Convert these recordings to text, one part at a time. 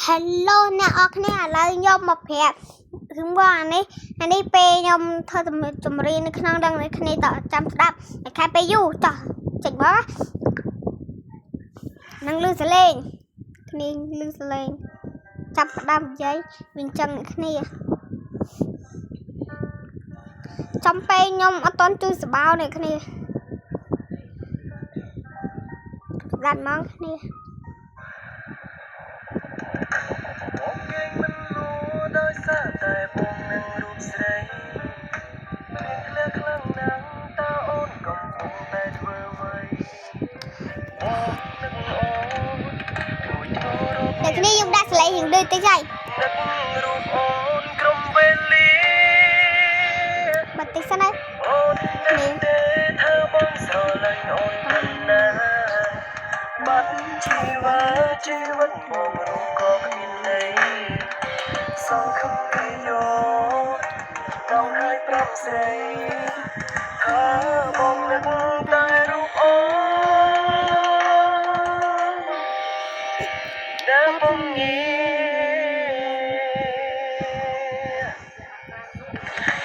Hello អ្នកអរគ្នាឥឡូវខ្ញុំមកប្រាប់គឺមកអានេះពេលខ្ញុំធ្វើចម្រៀងនៅក្នុងដឹងនេះគ្នាតចាំស្ដាប់តែខែពេលយូរតោះចេញមកនឹងលឺសលេងគ្នាលឺសលេងចាប់ផ្ដើមនិយាយវិញចឹងអ្នកគ្នាចំពេលខ្ញុំអត់តន់ជួយសបោអ្នកគ្នាដាច់មកគ្នាដោយសារតែបងនឹងរូបស្រីមានក្លើខ្លាំងណាស់តើអូនកំពុងតែធ្វើអ្វីបងនឹងអូនជួយចូលរកអ្នកនេះខ្ញុំដាក់ស្លេងរៀងដូចតិចហើយនឹករូបអូនក្រុមវេលាបាត់តិចសិនហើយអូននឹងទេធ្វើបងស្រឡាញ់អូនប៉ុណ្ណាបាត់ជីវិតបងរូបក៏គ្មានន័យសងខំពីយោต้องให้ប្រាប់ស្រីថាបងនឹកតែរូបអូនដែលបងងា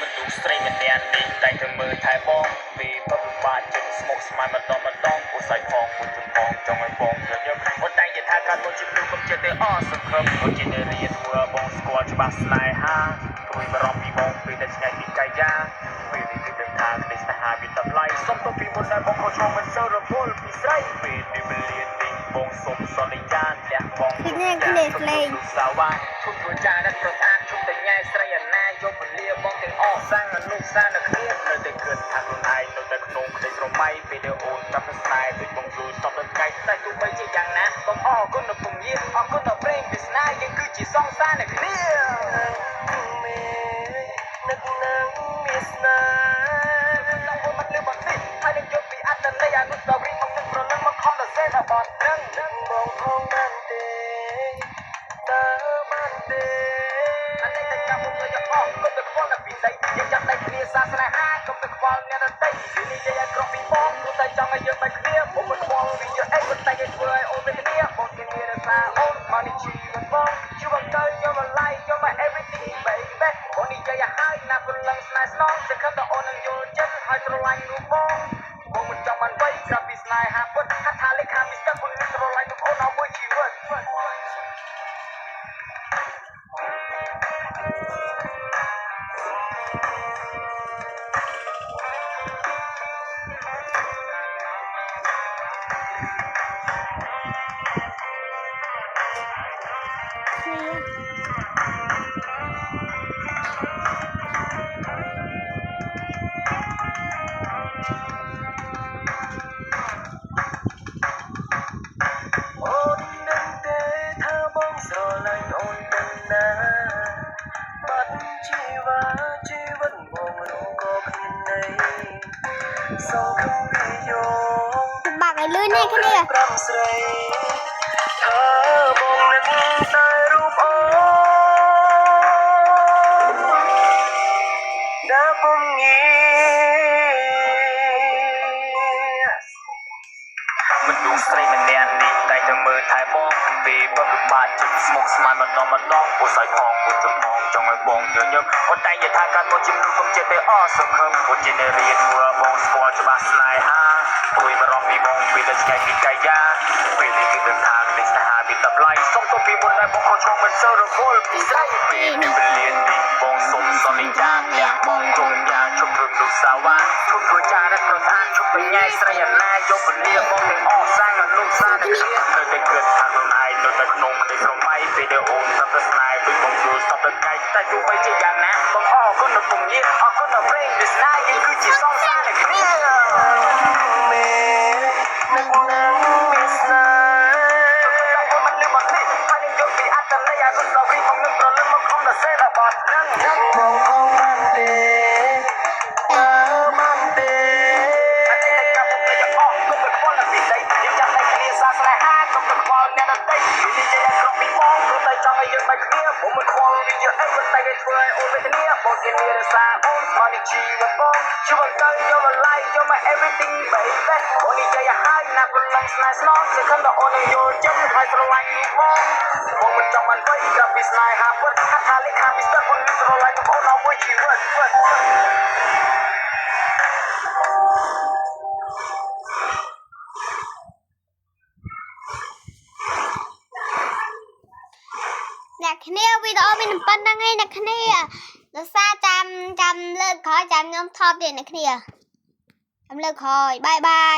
មនុស្សស្រីម្នាក់នេះតែទៅមើលថែបងពីបបបាច់ចេញស្មុគស្មាញម្ដងពូសៃផងពូជផងចង់ឲ្យបងញញឹមអូនតែយថាការមកជិះនោះកុំចិត្តទេអសង្ឃឹមអូនជាអ្នករៀនធ្វើបងស្គាល់ច្បាស់ស្នេហាព្រួយបារម្ភពីបងពេលតែឆ្ងាយពីកាយាពេលនេះគឺដឹងថាក្តីស្នេហាវាតម្លៃសុំទៅពីមុនតែបងខុសឆ្គងមិនសូវរវល់ពីស្រីពេលនេះវេលានេះបងសុំសន្យាលះបងនេះគ្នាស្លេងសាវ៉ាឈុំធ្វើចាដល់ប្រអានឈុំតែញ៉ែស្រីអណាយកពលាបងទាំងអស់សាំងអនុសានៅគ្នានៅតែគិតថាខ្លួនឯងនៅតែក្នុងក្តីស្រមៃពេលដែលអូនចាប់ស្នេហ៍ដូចបងជួយសពដល់ថ្ងៃតែទោះបីជាយ៉ាងណាបងអរគុណដល់ពងងារអរគុណដល់ព្រេងពីស្នេហ៍យើងគឺជាសង្សារនៅគ្នានឹកនឹងមានស្នេហ៍ដល់អូនមិនលឺបាត់នេះហើយនឹងយកពីអត្តន័យអនុស្សាវរីយ៍មកទឹកប្រលឹងមកខំដល់សេដល់បាត់នឹងបងផងបានទេតើបានទេអានេះតែចាំមុខទៅយកអស់គុំទៅខ្វល់តែពីស្អីយើងចាំតែគ្នាសាស្នេហាគុំទៅខ្វល់អ្នកដទៃនិយាយឲ្យក្រពីបងព្រោះតែចង់ឲ្យយើងបែកគ្នាបងមិនខ្វល់ពីយើងអីមិនតែឲ្យធ្វើឲ្យអូនមានគ្នាបងជាមានរសាអូនមកនេះជីវិតបងជួយបងទៅយកមក like យកមក everything baby បងនិយាយឲ្យហើយណាព្រលឹងស្នេហ៍ស្នងសង្ឃឹមថាអូននឹងយល់ចិត្តហើយស្រឡាញ់រូបបងមិនចង់បានបីក្រៅពីស្នេហាពិតហថាលេខាមីស្ទើបងនឹងស្រឡាញ់រូបអូនឲ្យមួយជីវិតបាក់ឲ្យលឿននេះគ្នាប្រំស្រីថាបងនឹងតែរូបអូដែលបងងាមនុស្សស្រីម្នាក់នេះតែទៅមើលថែបងពេលបបបាច់ចិត្តស្មុគស្មាញម្ដងពូសៃផងពូជផងចង់ឲ្យបងញញឹមអូនតែយថាការមកជំនួសកុំចិត្តទេអសង្ឃឹមអូនជាអ្នករៀនធ្វើបងស្គាល់ច្បាស់ស្នេហាព្រួយបារម្ភពីបងពេលតែឆ្ងាយពីកាយាពេលនេះគឺដឹងថាក្តីស្នេហាវាតម្លៃសុំទៅពីមុនតែបងខុសឆ្គងមិនសូវរវល់ពីស្រីពេលនេះវេលានេះបងសុំសន្យាលះបងគុំយ៉ាងជុំរំលឹកសាវ៉ាឈុំធ្វើចារត់ប្រធានជុំបញ្ញាស្រីអណាយកពលាបងទាំងអស់សាំងអនុសានៅគ្នានៅតែគិតថាខ្លួនឯងនៅតែក្នុងក្តីស្រមៃពេលដែលអូនចាប់ស្នេហ៍ដូចបងជួយសពដល់ថ្ងៃតែទោះបីជាយ៉ាងណាបងអរគុណដល់ពងងារអរគុណដល់ព្រេងពីស្នេហ៍យើងគឺជាសង្សារនៅគ្នានឹកនឹងមានស្នេហ៍អូនមិនលឺបាត់នេះហើយនឹងយកពីអត្តន័យអនុស្សាវរីយ៍មកនឹងប្រលឹងមកខំដល់សេដល់បាត់នឹងបងផងបានទេបានទេអានេះតែចាំមុខទៅយកអស់គុំទៅខ្វល់តែពីស្អីយើងចាំតែគ្នាសាស្នេហាគុំទៅខ្វល់អ្នកដទៃនិយាយឲ្យក្រពីបងព្រោះតែ មិនចង់ឲ្យយើងបែកគ្នាผมមិនខ្វល់ពីយើងអីមិនតែគេធ្វើឲ្យអូនវេទនាបងគេមានរសារអូនស្មាននេះជីវិតបងជួយបង្កើនយកមក like យកមក everything baby អូននិយាយឲ្យហើយណាព្រលឹងស្នេហ៍ស្នងសង្ឃឹមដល់អូននឹងយល់ចិត្តហើយស្រឡាញ់បងមិនចង់បានវិញក៏ពីស្នេហាពិតថាលេខខាងពីស្ទើរអូននឹងស្រឡាញ់បងអូនអស់មួយជីវិតអ្នកគ្នាវីដេអូមានប៉ុណ្្នឹងឯងអ្នកគ្នាដោយសារចាំលើកក្រោយចាំខ្ញុំថតទៀតអ្នកគ្នាចាំលើកក្រោយបាយបាយ